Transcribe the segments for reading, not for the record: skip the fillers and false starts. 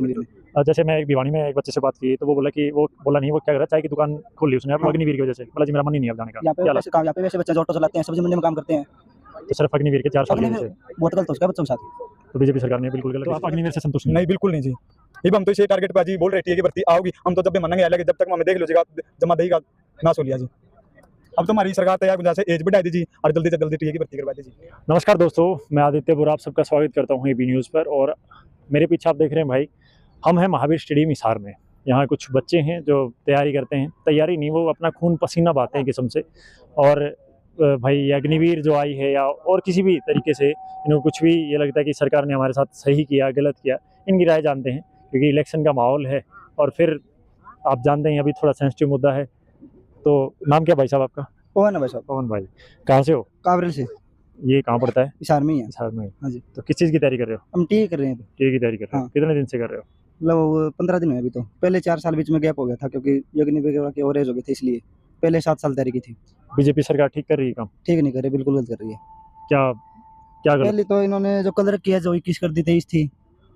अग्निवीर में। जैसे मैं एक भिवानी में एक बच्चे से बात की तो वो बोला कि वो बोला नहीं, वो क्या कर रहा है, चाय की दुकान खोल ली उसने अब अग्निवीर की वजह से। बोला जी मेरा मन ही नहीं अब जाने का। यहाँ पे वैसे बच्चे जो ऑटो चलाते हैं, सब्जी मंडी में काम करते हैं, तो सिर्फ अग्निवीर के 4 साल की वजह से बहुत गलत हो उसका बच्चों के साथ। तो बीजेपी सरकार ने बिल्कुल गलत। तो आप अग्निवीर से संतुष्ट नहीं, बिल्कुल नहीं जी। अब हम तो इसे टारगेट पे जी बोल रहे टीए की भर्ती आओगी, हम तो जब भी मानेंगे आएगा, जब तक हमें देख लीजिएगा जमा देगा नाश हो लिया जी। अब तो हमारी सरकार तैयार गुंजाइश है, एज बढ़ा दीजिए और जल्दी से जल्दी टीए की भर्ती करवा दीजिए। नमस्कार दोस्तों, मैं आदित्य बुरा आप सबका स्वागत करता हूँ एबी न्यूज़ पर। और मेरे पीछे आप देख रहे हैं भाई, हम हैं महावीर स्टेडियम हिसार में। यहाँ कुछ बच्चे हैं जो तैयारी करते हैं, तैयारी नहीं, वो अपना खून पसीना बहाते हैं किस्म से। और भाई अग्निवीर जो आई है या और किसी भी तरीके से इनको कुछ भी ये लगता है कि सरकार ने हमारे साथ सही किया गलत किया, इनकी राय जानते हैं क्योंकि इलेक्शन का माहौल है। और फिर आप जानते हैं अभी थोड़ा सेंसिटिव मुद्दा है। तो नाम क्या भाई साहब आपका? पवन है भाई साहब। पवन भाई, कहाँ से हो? काबरेल से। ये कहाँ पड़ता है? हिसार में ही है। हिसार में। हाँ जी। तो किस चीज़ की तैयारी कर रहे हो? हम टी कर रहे हैं। टी की तैयारी कर रहे हो? हाँ। कितने दिन से कर रहे हो? मतलब 15 दिन हुए अभी तो। पहले 4 साल बीच में गैप हो गया था क्योंकि अग्निवीर की ओवरेज हो गई थी, इसलिए पहले 7 साल तैयारी की थी। बीजेपी सरकार ठीक कर रही है काम? ठीक नहीं कर रही, बिल्कुल गलत कर रही है। क्या क्या गलत? पहले तो इन्होंने जो कलर किया जो 21 कर दी 23 थी।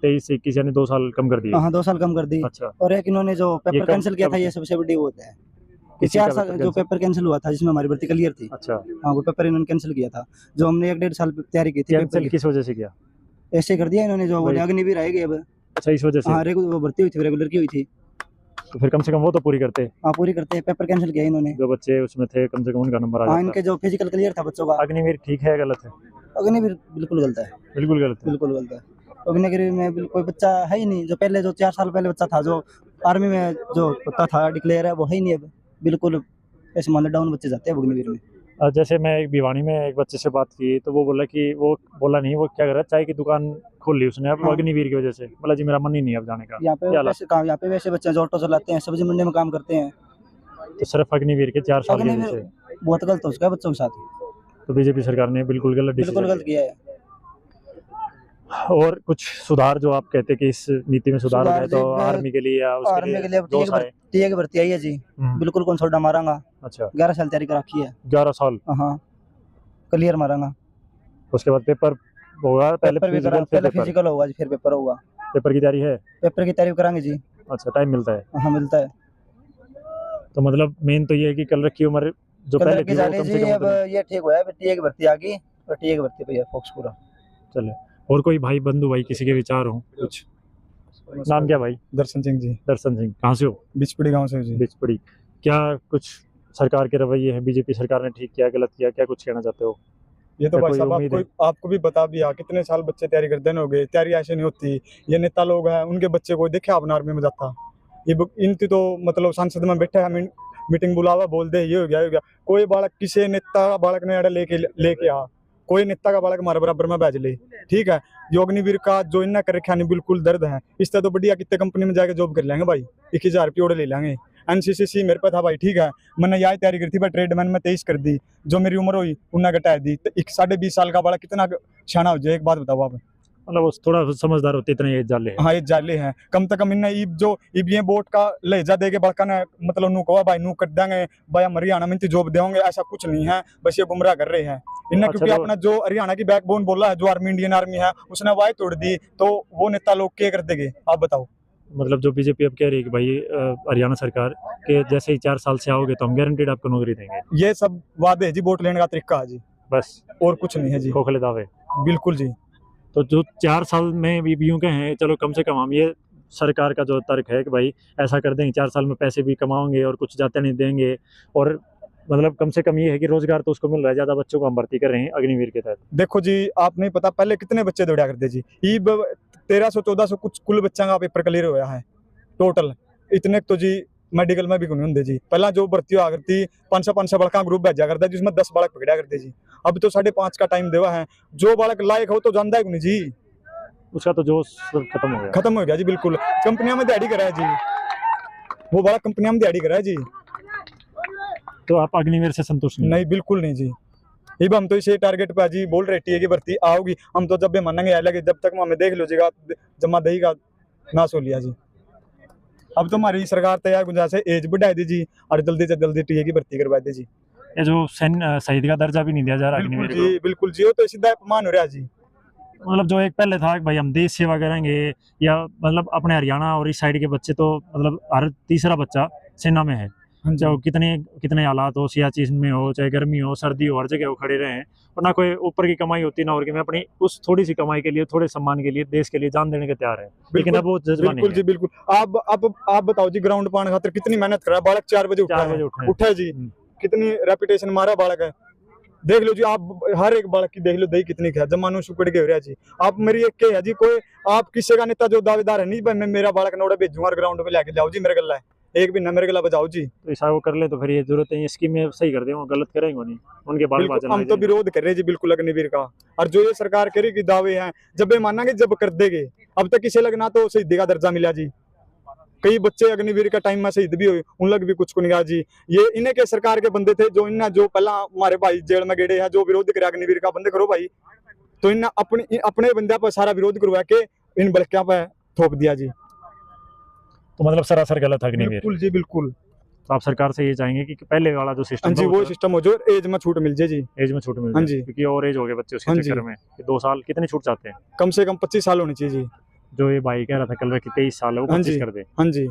23 से 21 यानी 2 साल कम कर दिए। हाँ 2 साल कम कर दी। अच्छा। और एक इन्होंने जो पेपर कम- कैंसिल किया कम- था, ये सबसे बड़ी वो होता है कि किसी 4 का साल पेपर जो कैंसिल? पेपर कैंसिल हुआ था जिसमें हमारी भर्ती क्लियर थी। अच्छा, हाँ वो पेपर इन्होंने कैंसिल किया था, जो हमने 1-1.5 साल तैयारी की थी पेपर कैंसिल की। किस वजह से किया? ऐसे कर दिया इन्होंने, जो भाई- अग्निवीर आएगी अब। अच्छा, इस वजह से। हाँ रेगुलर वो भर्ती हुई थी, रेगुलर की हुई थी। तो फिर कम से कम वो तो पूरी करते, हाँ पूरी करते हैं, पेपर कैंसिल किया इन्होंने। जो बच्चे उसमें थे कम से कम उनका नंबर आ हाँ जाता। इनके जो फिजिकल क्लियर था बच्चों का। अग्निवीर ठीक है गलत है? अग्निवीर बिल्कुल गलत है, बिल्कुल गलत है। बिल्कुल गलत है। अग्निवीर में कोई बच्चा है ही नहीं, जो पहले जो 4 साल पहले बच्चा था जो आर्मी में जो होता था डिक्लेयर है, वो है ही नहीं अब। बिल्कुल ऐसे मान लो डाउन बच्चे जाते हैं अग्निवीर में। जैसे मैं एक भिवानी में एक बच्चे से बात की तो वो बोला कि वो बोला नहीं, वो क्या कर रहा है, चाय की दुकान खोल ली उसने अब हाँ। अग्निवीर की वजह से। बोला जी मेरा मन ही नहीं अब जाने का। यहाँ पे क्या वैसे यहाँ पे वैसे बच्चे जो ऑटो चलाते हैं, सब्जी मंडी में काम करते हैं, तो सिर्फ अग्निवीर के 4 साल की वजह अग्निवीर से बहुत गलत हो उसका बच्चों के साथ। तो बीजेपी सरकार ने बिल्कुल गलत बिल्कुल डिसीजन गलत किया है। और कुछ सुधार जो आप कहते हैं कि इस नीति में सुधार हो सुधार जाए तो जी, आर्मी के लिए या उसके आर्मी के लिए अब जोश आए। टीए की भर्ती आई है जी। बिल्कुल कौन छोड़ा मारांगा। अच्छा, 11 साल तैयारी कर रखी है। 11 साल। हाँ क्लियर मारांगा। उसके बाद पेपर होगा, पहले पेपर भी करा, फिजिकल फिर पहले पेपर। फिजिकल होगा जी, फिर पेपर होगा। पेपर की तैयारी है? पेपर की तैयारी करांगे जी। अच्छा, टाइम मिलता है? हाँ मिलता है। तो मतलब मेन तो ये है कि कल रखी उम्र जो पहले कलर थी की वो जाली कम से जी, कम अब ये ठीक हुआ है, टीए की भर्ती आ गई और टीए की भर्ती पे है फोकस पूरा। चले। और कोई भाई बंधु भाई किसी के विचार हो कुछ? नाम क्या भाई? दर्शन सिंह जी, दर्शन सिंह, कहाँ से हो? बिचपड़ी गांव से जी। बिचपड़ी। क्या कुछ सरकार के रवैये हैं, बीजेपी सरकार ने ठीक किया गलत किया, क्या कुछ कहना चाहते हो? ये तो क्या भाई कोई साहब उम्मीद है? आपको भी बता दिया, कितने साल बच्चे तैयारी करते हो गए, तैयारी ऐसे नहीं होती। ये नेता लोग हैं, उनके बच्चे को देखे आपने आर्मी में जाता, इनकी तो मतलब सांसद में बैठे हैं, मीटिंग बुलावा बोल दे ये हो गया, ये हो गया। कोई बालक किसी नेता का बालक ने अड़ा लेके आ, कोई नेता का बालक हमारे बराबर में भेज ले, ठीक है। जो अग्निवीर का जो इन्ना कर रखा है बिल्कुल दर्द है। इससे तो बढ़िया कितने कंपनी में जाके जॉब कर लेंगे भाई, 21,000 रुपये ओढ़ ले लेंगे। एनसीसी मेरे पे था भाई, ठीक है, मैंने यही तैयारी करी थी, पर ट्रेडमैन में 23 कर दी। जो मेरी उम्र हुई उन्हें घटा दी, तो 20 साल का बालक कितना शाना हो जाए, एक बात बताओ आप। मतलब वो थोड़ा समझदार होते इतने ये जाले हैं। हाँ ये जाले हैं, कम से कम इन्हें इब ये वोट का लहजा दे के बड़का ने मतलब नू कहा भाई नू कर देंगे भाई, हम हरियाणा में जॉब देंगे, ऐसा कुछ नहीं है, बस ये गुमराह कर रहे हैं इन्हें। अच्छा, क्योंकि तो अपना जो हरियाणा की बैकबोन बोला है, जो आर्मी इंडियन आर्मी है, उसने वाय तोड़ दी, तो वो नेता लोग क्या कर देंगे आप बताओ। मतलब जो बीजेपी अब कह रही है कि भाई हरियाणा सरकार के जैसे ही 4 साल से आओगे तो हम गारंटीड आपको नौकरी देंगे, ये सब वादे है जी, वोट लेने का तरीका है जी, बस और कुछ नहीं है जी। खोखले दावे। बिल्कुल जी। तो जो 4 साल में भी यूं कहें, चलो कम से कम हम ये सरकार का जो तर्क है कि भाई ऐसा कर देंगे, 4 साल में पैसे भी कमाओगे और कुछ जाते नहीं देंगे, और मतलब कम से कम ये है कि रोजगार तो उसको मिल रहा है, ज्यादा बच्चों को हम भर्ती कर रहे हैं अग्निवीर के तहत। देखो जी, आप नहीं पता पहले कितने बच्चे दौड़ा करते जी, 1300-1400 कुछ कुल बच्चा का पेपर क्लियर होया है टोटल। इतने तो जी मेडिकल में भी नहीं होंगे जी। पहला जो भर्ती हुआ करती 500 बड़का ग्रुप भेजा करता है, जिसमें 10 बालक पकड़ा करते जी। अब तो 5.5 का टाइम देवा है, जो बालक लायक हो तो जानता है नहीं जी, उसका तो जोश खत्म हो गया। खत्म हो गया जी। बिल्कुल कंपनियां में दिहाड़ी करा है जी, वो बालक कंपनियां में दिहाड़ी करा है जी। तो आप अग्निवीर से संतुष्ट नहीं, बिल्कुल नहीं जी। अब हम तो इसे टारगेट पे जी बोल रहे टीए की भर्ती आओगी, हम तो जब भी मानेंगे आएगा, जब तक हमें देख लीजिएगा जमा देगा नाश हो लिया जी। अब तो हमारी सरकार तैयार गुंजाइश है, एज बढ़ा दीजिए और जल्दी से जल्दी टीए की भर्ती करवा दीजिए। ये जो शहीद का दर्जा भी नहीं दिया जा रहा बिल्कुल अग्निवीर जी, बिल्कुल जी, वो तो सीधा अपमान हो रहा है जी। मतलब जो एक पहले था कि भाई हम देश सेवा करेंगे, या मतलब अपने हरियाणा और इस साइड के बच्चे तो मतलब हर तीसरा बच्चा सेना में है, हाँ जी चाहे वो कितने कितने हालात हो, सियाचिन में हो, चाहे गर्मी हो, सर्दी हो, हर जगह वो खड़े रहे हैं, और ना कोई ऊपर की कमाई होती ना और कि मैं अपनी उस थोड़ी सी कमाई के लिए, थोड़े सम्मान के लिए, देश के लिए जान देने के तैयार है। लेकिन अब वो जज्बा नहीं बिल्कुल जी है। बिल्कुल। आप बताओ जी, ग्राउंड पाने खातिर कितनी मेहनत कर रहा है बालक, 4 बजे 4 बजे उठे हैं। उठा है जी, कितनी रेपुटेशन मारा बालक है। देख लो जी, आप हर एक बालक की देख लो दही कितनी है, जमानो सुकड़ के हो रहा जी। आप मेरी एक के है जी, कोई आप किसी का नेता जो दावेदार है नहीं भाई मैं मेरा बालक नोड़ा भेजूंगा ग्राउंड पे लेके जाओ जी, मेरे गला है एक भी ना मेरे गला बजाओ जी। तो ऐसा वो कर ले तो फिर ये जरूरत है, ये स्कीमें सही कर दें, वो गलत करेंगे नहीं, उनके बाल बिल्कुल बाल हम तो विरोध कर रहे हैं जी बिल्कुल अग्निवीर का। और जो ये सरकार करेगी दावे हैं, जब ये मानेंगे जब कर देंगे। अब तक किसी लगना तो शहीदी का दर्जा मिला जी, कई बच्चे अग्निवीर का टाइम में शहीद भी हुए, उन लग भी कुछ को नहीं गया जी। ये इन्हें के सरकार के बंदे थे जो इन्हें जो पहला हमारे भाई जेल में गेड़े हैं, जो विरोध करे अग्निवीर का बंद करो भाई, तो इन्हें अपने बंदे पर सारा विरोध करवा के इन बलकिया पे थोप दिया जी। तो मतलब सरासर गलत है अग्निवीर। बिल्कुल जी बिल्कुल। तो आप सरकार से ये चाहेंगे कि पहले वाला जो हाँ सिस्टम जी वो सिस्टम हो जो एज में छूट मिल जाए जी। एज में छूट मिल हाँ जाए, जी। क्योंकि और एज हो गए बच्चे उसके हाँ जी। चक्कर में कि 2 साल कितनी छूट चाहते हैं। कम से कम 25 साल होनी चाहिए जी। जो ये भाई कह रहा था कल में कि 23 साल है, वो हाँ 25 जी। कर दे। हाँ जी।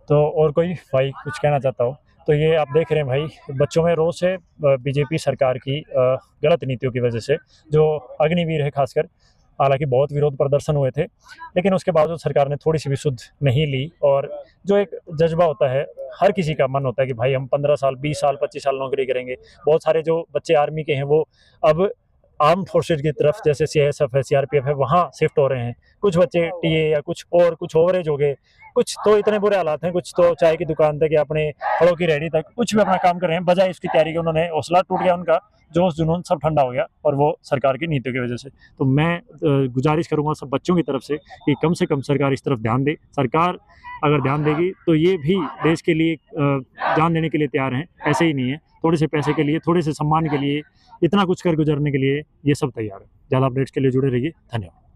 तो और कोई भाई कुछ कहना चाहता हो तो ये आप देख रहे हैं भाई, बच्चों में रोष है बीजेपी सरकार की गलत नीतियों की वजह से, जो अग्निवीर है खासकर। हालांकि बहुत विरोध प्रदर्शन हुए थे, लेकिन उसके बावजूद सरकार ने थोड़ी सी भी सुध नहीं ली। और जो एक जज्बा होता है, हर किसी का मन होता है कि भाई हम 15 साल 20 साल 25 साल नौकरी करेंगे। बहुत सारे जो बच्चे आर्मी के हैं वो अब आर्म फोर्सेज की तरफ, जैसे CISF है, CRPF है, वहाँ शिफ्ट हो रहे हैं। कुछ बच्चे TA या कुछ ओवरेज हो गए, कुछ तो इतने बुरे हालात हैं, कुछ तो चाय की दुकान तक या अपने फलों की रेहड़ी तक कुछ भी अपना काम कर रहे हैं, बजाय इसकी तैयारी के उन्होंने हौसला टूट गया, उनका जोश जुनून सब ठंडा हो गया, और वो सरकार की नीतियों की वजह से। तो मैं गुजारिश करूंगा सब बच्चों की तरफ से कि कम से कम सरकार इस तरफ ध्यान दे। सरकार अगर ध्यान देगी तो ये भी देश के लिए जान देने के लिए तैयार हैं, ऐसे ही नहीं है थोड़े से पैसे के लिए, थोड़े से सम्मान के लिए, इतना कुछ कर गुजरने के लिए ये सब तैयार है। ज़्यादा अपडेट्स के लिए जुड़े रहिए। धन्यवाद।